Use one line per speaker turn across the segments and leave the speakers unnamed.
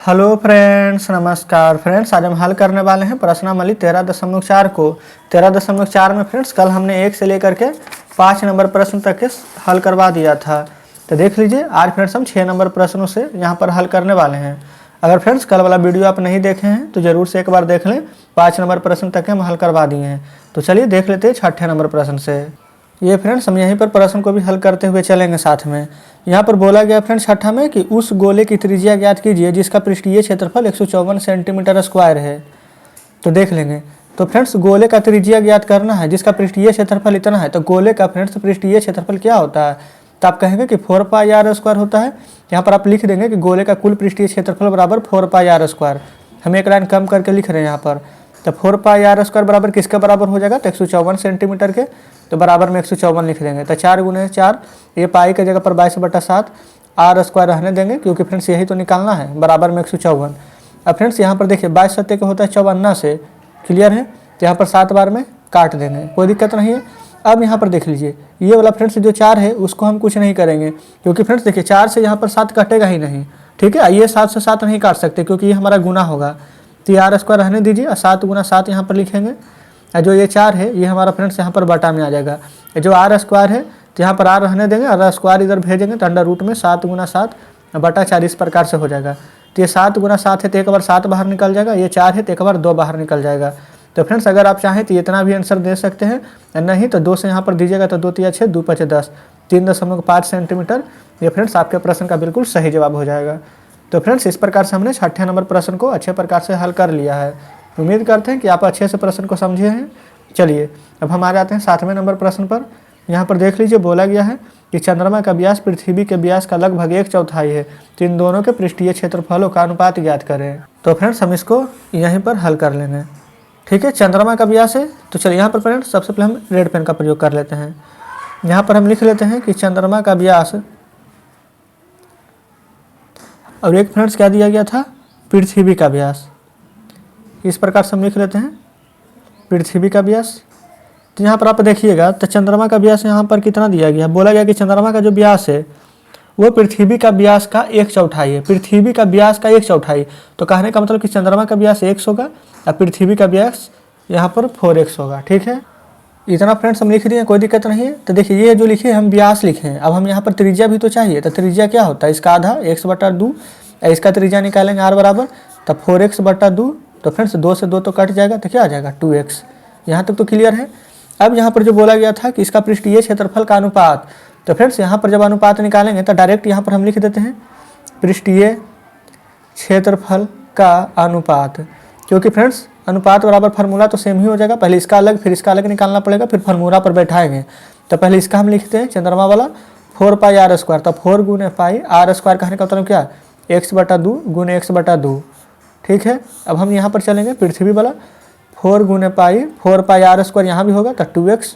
Hello friends, नमस्कार friends. आज हम हल करने वाले हैं प्रश्नावली 13.4 को। 13.4 में फ्रेंड्स कल हमने 1 से लेकर के 5 नंबर प्रश्न तक के हल करवा दिया था। तो देख लीजिए, आज फ्रेंड्स हम 6 नंबर प्रश्नों से यहाँ पर हल करने वाले हैं। अगर फ्रेंड्स कल वाला वीडियो आप नहीं देखे हैं तो ज़रूर से एक बार देख लें। 5 नंबर प्रश्न तक के हम हल करवा दिए हैं। तो चलिए देख लेते हैं 6ठे नंबर प्रश्न से। ये फ्रेंड्स हम यहीं पर प्रश्न को भी हल करते हुए चलेंगे साथ में। यहाँ पर बोला गया फ्रेंड्स 6ठा में कि उस गोले की त्रिज्या ज्ञात कीजिए जिसका पृष्ठीय क्षेत्रफल 154 सेंटीमीटर स्क्वायर है। तो देख लेंगे। तो फ्रेंड्स गोले का त्रिज्या ज्ञात करना है जिसका पृष्ठीय क्षेत्रफल इतना है। तो गोले का फ्रेंड्स पृष्ठीय क्षेत्रफल क्या होता है? तो आप कहेंगे कि 4 पाई आर स्क्वायर होता है। यहाँ पर आप लिख देंगे कि गोले का कुल पृष्ठीय क्षेत्रफल बराबर 4 पाई आर स्क्वायर। हम एक लाइन कम करके लिख रहे हैं यहाँ पर। तो 4 पाई आर स्क्वायर बराबर किसके बराबर हो जाएगा? तो 154 सेंटीमीटर के। तो बराबर में 154 लिख देंगे। तो 4 गुने 4, ये पाई के जगह पर 22/7 आर स्क्वायर रहने देंगे क्योंकि फ्रेंड्स यही तो निकालना है। बराबर में 154। अब फ्रेंड्स यहाँ पर देखिए 22 सत्ते के होता है 54 से, क्लियर है। तो यहाँ पर 7 बार में काट देंगे, कोई दिक्कत नहीं है। अब यहाँ पर देख लीजिए, ये वाला फ्रेंड्स जो 4 है उसको हम कुछ नहीं करेंगे क्योंकि फ्रेंड्स देखिए 4 से यहाँ पर 7 कटेगा ही नहीं, ठीक है। ये 7 से 7 नहीं काट सकते क्योंकि ये हमारा गुना होगा। तो आर स्क्वायर रहने दीजिए और 7 गुना 7 यहाँ पर लिखेंगे। जो ये 4 है ये हमारा फ्रेंड्स यहाँ पर बटा में आ जाएगा। जो आर स्क्वायर है तो यहाँ पर आर रहने देंगे और स्क्वायर इधर भेजेंगे तो अंडर रूट में 7 गुना 7 बटा 4 इस प्रकार से हो जाएगा। तो ये 7 गुना 7 है तो एक बार 7 बाहर निकल जाएगा, ये 4 है तो एक बार 2 बाहर निकल जाएगा। तो फ्रेंड्स अगर आप चाहें तो इतना भी आंसर दे सकते हैं, नहीं तो 2 से यहाँ पर दीजिएगा तो 2 तिया 6, 2 5 10, 3.5 सेंटीमीटर। ये फ्रेंड्स आपके प्रश्न का बिल्कुल सही जवाब हो जाएगा। तो फ्रेंड्स इस प्रकार से हमने 6ठे नंबर प्रश्न को अच्छे प्रकार से हल कर लिया है। उम्मीद करते हैं कि आप अच्छे से प्रश्न को समझे हैं। चलिए अब हम आ जाते हैं 7वें नंबर प्रश्न पर। यहाँ पर देख लीजिए, बोला गया है कि चंद्रमा का व्यास पृथ्वी के व्यास का लगभग 1/4 है, तो इन दोनों के पृष्ठीय क्षेत्रफलों का अनुपात ज्ञात करें। तो फ्रेंड्स हम इसको यहीं पर हल कर लेंगे, ठीक है। चंद्रमा का व्यास है तो चलिए यहाँ पर फ्रेंड्स सबसे पहले हम रेड पेन का प्रयोग कर लेते हैं। यहाँ पर हम लिख लेते हैं कि चंद्रमा का व्यास, और एक फ्रेंड्स क्या दिया गया था? पृथ्वी का व्यास। इस प्रकार से हम लिख लेते हैं पृथ्वी का व्यास। तो यहाँ पर आप देखिएगा तो चंद्रमा का व्यास यहाँ पर कितना दिया गया? बोला गया कि चंद्रमा का जो व्यास है वो पृथ्वी का व्यास का 1/4 है। पृथ्वी का व्यास का 1/4, तो कहने का मतलब कि चंद्रमा का व्यास x होगा और पृथ्वी का व्यास यहाँ पर 4x होगा, ठीक है। इतना फ्रेंड्स हम लिख दिए, कोई दिक्कत नहीं है। तो देखिए ये जो लिखे हम व्यास लिखे हैं, अब हम यहाँ पर त्रिज्या भी तो चाहिए। तो त्रिज्या क्या होता है? इसका आधा x/2, इसका त्रिज्या निकालेंगे r बराबर तब 4x/2। तो फ्रेंड्स 2 से 2 तो कट जाएगा तो क्या आ जाएगा? 2x। यहाँ तक तो क्लियर है। अब यहाँ पर जो बोला गया था कि इसका पृष्ठीय क्षेत्रफल का अनुपात, तो फ्रेंड्स यहाँ पर जब अनुपात निकालेंगे तो डायरेक्ट यहाँ पर हम लिख देते हैं पृष्ठीय क्षेत्रफल का अनुपात, क्योंकि फ्रेंड्स अनुपात बराबर फार्मूला तो सेम ही हो जाएगा। पहले इसका अलग फिर इसका अलग निकालना पड़ेगा, फिर फार्मूला पर बैठाएंगे। तो पहले इसका हम लिखते हैं चंद्रमा वाला 4 पाई आर स्क्वायर। तो 4 गुने पाई आर स्क्वायर कहने का मतलब क्या? x/2 गुने x/2, ठीक है। अब हम यहाँ पर चलेंगे पृथ्वी वाला 4 गुने पाई 4 पाई आर स्क्वायर, यहाँ भी होगा तो 2x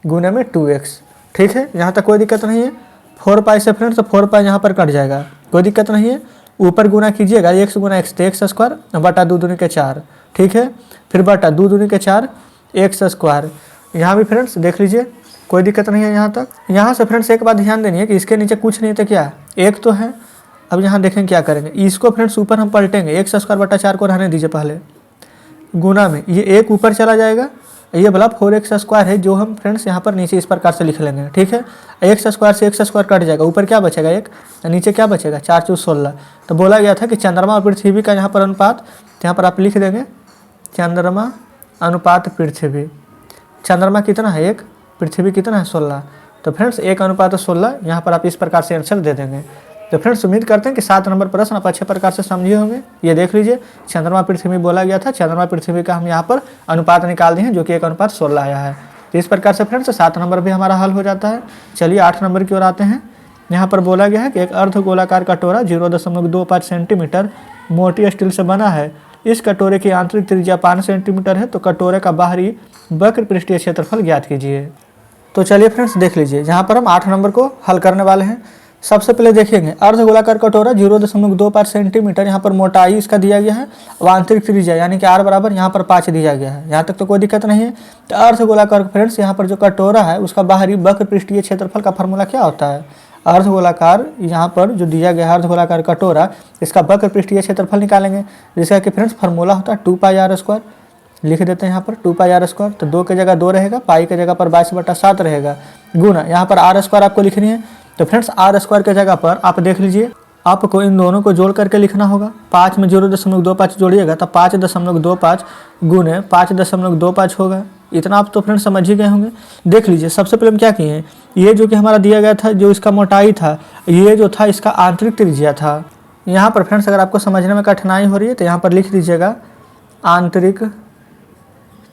गुने में 2x, ठीक है। यहाँ तक कोई दिक्कत नहीं है। 4 पाई से फ्रेंड्स 4 पाई यहाँ पर कट जाएगा, कोई दिक्कत नहीं है। ऊपर गुना कीजिएगा x गुना x तो x स्क्वायर बटा 2 दूनी के 4, ठीक है। फिर बटा 2 दूनी के 4 x स्क्वायर। यहाँ भी फ्रेंड्स देख लीजिए, कोई दिक्कत नहीं है यहाँ तक। यहाँ से फ्रेंड्स एक बात ध्यान देनी है कि इसके नीचे कुछ नहीं तो क्या एक तो है। अब यहाँ देखें क्या करेंगे, इसको फ्रेंड्स ऊपर हम पलटेंगे। x स्क्वायर बटा 4 को रहने दीजिए पहले, गुना में ये एक ऊपर चला जाएगा। ये वाला 4x स्क्वायर है जो हम फ्रेंड्स यहाँ पर नीचे इस प्रकार से लिख लेंगे, ठीक है। x स्क्वायर से x स्क्वायर कट जाएगा, ऊपर क्या बचेगा? 1, नीचे क्या बचेगा? 4 × 16। तो बोला गया था कि चंद्रमा और पृथ्वी का यहाँ पर अनुपात, तो यहाँ पर आप लिख देंगे चंद्रमा अनुपात पृथ्वी। चंद्रमा कितना है? 1, पृथ्वी कितना है? 16। तो फ्रेंड्स 1/16 यहाँ पर आप इस प्रकार से आंसर दे देंगे। तो फ्रेंड्स उम्मीद करते हैं कि 7 नंबर प्रश्न आप अच्छे प्रकार से समझे होंगे। ये देख लीजिए, चंद्रमा पृथ्वी बोला गया था, चंद्रमा पृथ्वी का हम यहाँ पर अनुपात निकाल दिए हैं जो कि 1/16 आया है। तो इस प्रकार से फ्रेंड्स 7 नंबर भी हमारा हल हो जाता है। चलिए 8 नंबर की ओर आते हैं। यहाँ पर बोला गया है कि एक अर्ध गोलाकार कटोरा 0.25 सेंटीमीटर मोटी स्टील से बना है। इस कटोरे की आंतरिक त्रिज्या 5 सेंटीमीटर है, तो कटोरे का बाहरी वक्र पृष्ठीय क्षेत्रफल ज्ञात कीजिए। तो चलिए फ्रेंड्स देख लीजिए, जहाँ पर हम 8 नंबर को हल करने वाले हैं। सबसे पहले देखेंगे अर्धगोलाकार कटोरा 0.25 सेंटीमीटर यहाँ पर मोटाई इसका दिया गया है। अब आंतरिक त्रिज्या यानी कि r बराबर यहाँ पर 5 दिया गया है। यहाँ तक तो कोई दिक्कत नहीं है। तो अर्धगोलाकार फ्रेंड्स यहाँ पर जो कटोरा है उसका बाहरी वक्र पृष्ठीय क्षेत्रफल का फार्मूला क्या होता है? अर्धगोलाकार यहाँ पर जो दिया गया है अर्धगोलाकार कटोरा, इसका वक्र पृष्ठीय क्षेत्रफल निकालेंगे, जिसका कि फ्रेंड्स फार्मूला होता है 2πr²। लिख देते हैं यहाँ पर 2πr²। तो 2 की जगह 2 रहेगा, पाई की जगह पर 22/7 रहेगा, गुना यहाँ पर r² आपको लिखनी है। तो फ्रेंड्स r² की जगह पर आप देख लीजिए, आपको इन दोनों को जोड़ करके लिखना होगा। 5 में 0.25 जोड़िएगा तो 5.25 गुने 5.25 होगा। इतना आप तो फ्रेंड्स समझ ही गए होंगे। देख लीजिए, सबसे पहले हम क्या किए हैं, ये जो कि हमारा दिया गया था, जो इसका मोटाई था, ये जो था इसका आंतरिक त्रिज्या था। यहाँ पर फ्रेंड्स अगर आपको समझने में कठिनाई हो रही है तो यहाँ पर लिख दीजिएगा आंतरिक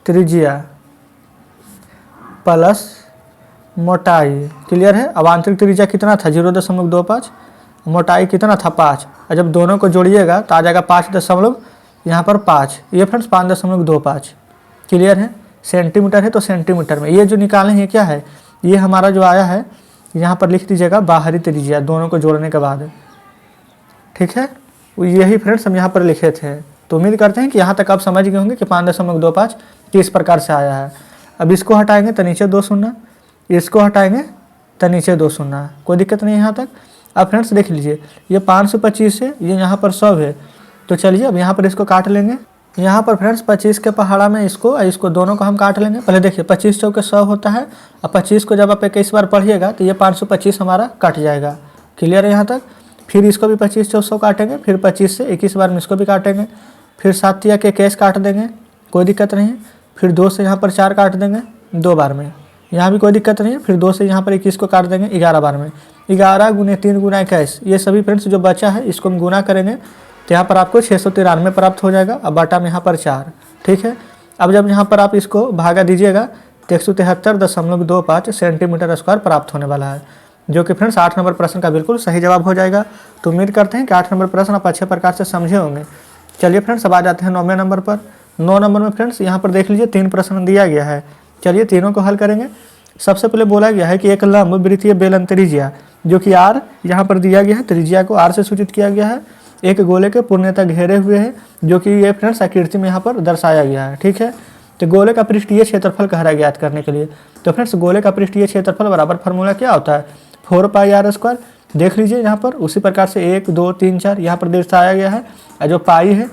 त्रिज्या प्लस मोटाई। क्लियर है। अब आंतरिक त्रिज्या कितना था 0.25, मोटाई कितना था 5, और जब दोनों को जोड़िएगा तो आ जाएगा 5.5। ये फ्रेंड्स 5.25। क्लियर है। सेंटीमीटर है तो सेंटीमीटर में, ये जो निकाले हैं ये क्या है, ये हमारा जो आया है यहाँ पर लिख दीजिएगा बाहरी त्रिज्या दोनों को जोड़ने के बाद। ठीक है, यही फ्रेंड्स हम यहाँ पर लिखे थे। तो उम्मीद करते हैं कि यहाँ तक आप समझ गए होंगे कि 5.25 किस प्रकार से आया है। अब इसको हटाएंगे तो नीचे 2 शून्य, इसको हटाएंगे तो नीचे 2 शून्य, कोई दिक्कत नहीं है यहाँ तक। अब फ्रेंड्स देख लीजिए, ये 525 है, ये यहाँ पर 100 है। तो चलिए अब यहाँ पर इसको काट लेंगे। यहाँ पर फ्रेंड्स 25 के पहाड़ा में इसको दोनों को हम काट लेंगे। पहले देखिए 25 चौके 100 होता है, अब 25 को जब आप 21 बार पढ़िएगा तो ये 525 हमारा कट जाएगा। क्लियर है यहाँ तक। फिर इसको भी 25 चौके 100 काटेंगे, फिर 25 से 21 बार में इसको भी काटेंगे, फिर 7 या के 21 काट देंगे, कोई दिक्कत नहीं है। फिर 2 से यहाँ पर 4 काट देंगे 2 बार में, यहाँ भी कोई दिक्कत नहीं है। फिर 2 से यहाँ पर 21 को काट देंगे 11 बार में। 11 गुने 3 गुना 21, ये सभी फ्रेंड्स जो बचा है इसको हम गुना करेंगे तो यहाँ पर आपको 693 प्राप्त हो जाएगा। अब बटा में यहाँ पर 4। ठीक है। अब जब यहाँ पर आप इसको भागा दीजिएगा तो 173.25 सेंटीमीटर स्क्वायर प्राप्त होने वाला है, जो कि फ्रेंड्स 8 नंबर प्रश्न का बिल्कुल सही जवाब हो जाएगा। तो उम्मीद करते हैं कि 8 नंबर प्रश्न आप अच्छे प्रकार से समझे होंगे। चलिए फ्रेंड्स अब आ जाते हैं 9वें नंबर पर। 9 नंबर में फ्रेंड्स यहाँ पर देख लीजिए 3 प्रश्न दिया गया है। चलिए तीनों को हल करेंगे। सबसे पहले बोला गया है कि एक लंब वृत्तीय बेलन त्रिज्या जो कि r यहाँ पर दिया गया है, त्रिज्या को r से सूचित किया गया है, एक गोले के पूर्णतः घेरे हुए है, जो कि ये फ्रेंड्स आकृति में यहाँ पर दर्शाया गया है। ठीक है। तो गोले का पृष्ठीय क्षेत्रफल कह रहा है ज्ञात करने के लिए। तो फ्रेंड्स गोले का पृष्ठीय क्षेत्रफल बराबर फार्मूला क्या होता है 4πr²। देख लीजिए यहाँ पर उसी प्रकार से 1 2 3 4 यहाँ पर दर्शाया गया है, और जो पाई है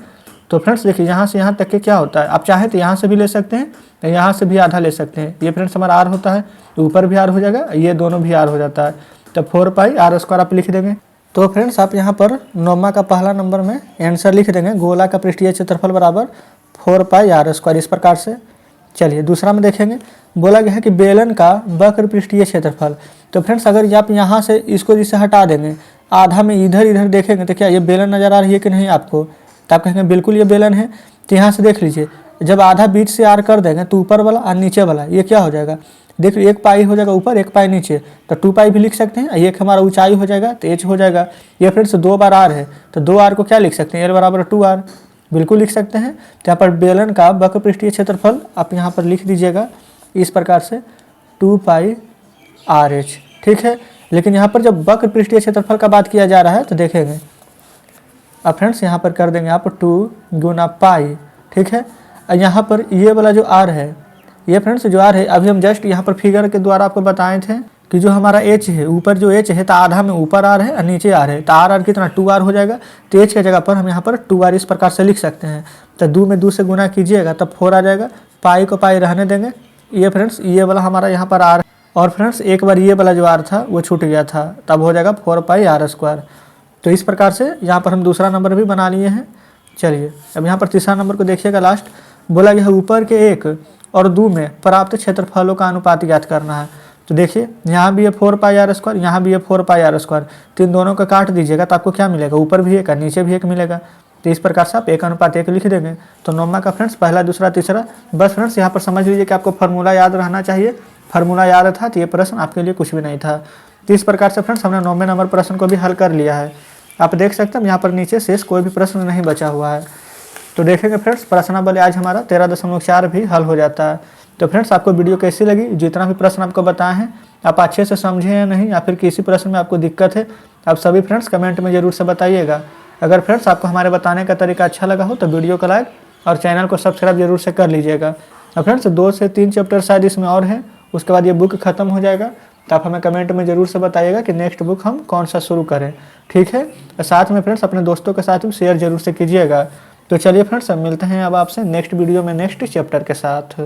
तो फ्रेंड्स देखिए यहाँ से यहाँ तक के क्या होता है, आप चाहे तो यहाँ से भी ले सकते हैं, यहाँ से भी आधा ले सकते हैं। ये फ्रेंड्स हमारा r होता है, ऊपर भी r हो जाएगा, ये दोनों भी r हो जाता है। तो 4πr² आप लिख देंगे। तो फ्रेंड्स आप यहाँ पर 9वां का पहला नंबर में आंसर लिख देंगे, गोला का पृष्ठीय क्षेत्रफल बराबर 4πr², इस प्रकार से। चलिए दूसरा में देखेंगे, बोला गया है कि बेलन का वक्र पृष्ठीय क्षेत्रफल। तो फ्रेंड्स अगर आप यहाँ से इसको जिसे हटा देंगे, आधा में इधर देखेंगे तो क्या ये बेलन नज़र आ रही है कि नहीं आपको, तो आप कहेंगे बिल्कुल ये बेलन है। तो यहाँ से देख लीजिए, जब आधा बीच से r कर देंगे तो ऊपर वाला और नीचे वाला ये क्या हो जाएगा, देख लीजिए 1 पाई हो जाएगा ऊपर 1 पाई नीचे, तो 2 पाई भी लिख सकते हैं। एक हमारा ऊंचाई हो जाएगा तो h हो जाएगा। ये फ्रेंड्स 2 बार r है, तो 2r को क्या लिख सकते हैं, l बराबर 2r बिल्कुल लिख सकते हैं। तो यहाँ पर बेलन का वक्र पृष्ठीय क्षेत्रफल आप यहाँ पर लिख दीजिएगा इस प्रकार से 2πrh। ठीक है। लेकिन यहाँ पर जब वक्र पृष्ठीय क्षेत्रफल का बात किया जा रहा है तो देखेंगे, अब फ्रेंड्स यहाँ पर कर देंगे आप 2 गुना पाई। ठीक है। और यहाँ पर ये वाला जो r है, ये फ्रेंड्स जो r है, अभी हम जस्ट यहाँ पर फिगर के द्वारा आपको बताए थे कि जो हमारा h है, ऊपर जो h है तो आधा में ऊपर r है और नीचे r है, तो r कितना 2r हो जाएगा। तो h की जगह पर हम यहाँ पर 2r इस प्रकार से लिख सकते हैं। तो 2 में 2 से गुना कीजिएगा तब 4 आ जाएगा, पाई को पाई रहने देंगे। ये फ्रेंड्स ये वाला हमारा यहाँ पर r, और फ्रेंड्स एक बार ये वाला जो r था वो छूट गया था, तब हो जाएगा 4πr²। तो इस प्रकार से यहाँ पर हम दूसरा नंबर भी बना लिए हैं। चलिए अब यहाँ पर तीसरा नंबर को देखिएगा। लास्ट बोला गया है ऊपर के 1 और 2 में प्राप्त क्षेत्रफलों का अनुपात ज्ञात करना है। तो देखिए यहाँ भी है 4πr², यहाँ भी है 4πr², तो इन दोनों को काट दीजिएगा तो आपको क्या मिलेगा, ऊपर भी 1 और नीचे भी 1 मिलेगा। तो इस प्रकार से आप 1:1 लिख देंगे। तो 9वां का फ्रेंड्स पहला दूसरा तीसरा, बस फ्रेंड्स यहाँ पर समझ लीजिए कि आपको फार्मूला याद रहना चाहिए। फार्मूला याद था तो ये प्रश्न आपके लिए कुछ भी नहीं था। तो इस प्रकार से फ्रेंड्स हमने 9वें नंबर प्रश्न को भी हल कर लिया है। आप देख सकते हैं यहाँ पर नीचे शेष कोई भी प्रश्न नहीं बचा हुआ है। तो देखेंगे फ्रेंड्स प्रश्नावली आज हमारा 13.4 भी हल हो जाता है। तो फ्रेंड्स आपको वीडियो कैसी लगी, जितना भी प्रश्न आपको बताए हैं आप अच्छे से समझे या नहीं, या फिर किसी प्रश्न में आपको दिक्कत है, आप सभी फ्रेंड्स कमेंट में ज़रूर से बताइएगा। अगर फ्रेंड्स आपको हमारे बताने का तरीका अच्छा लगा हो तो वीडियो को लाइक और चैनल को सब्सक्राइब जरूर से कर लीजिएगा। और फ्रेंड्स 2 से 3 चैप्टर शायद इसमें और है, उसके बाद ये बुक ख़त्म हो जाएगा। तो आप हमें कमेंट में ज़रूर से बताइएगा कि नेक्स्ट बुक हम कौन सा शुरू करें, ठीक है। साथ में फ्रेंड्स अपने दोस्तों के साथ भी शेयर जरूर से कीजिएगा। तो चलिए फ्रेंड्स, अब मिलते हैं अब आपसे नेक्स्ट वीडियो में नेक्स्ट चैप्टर के साथ।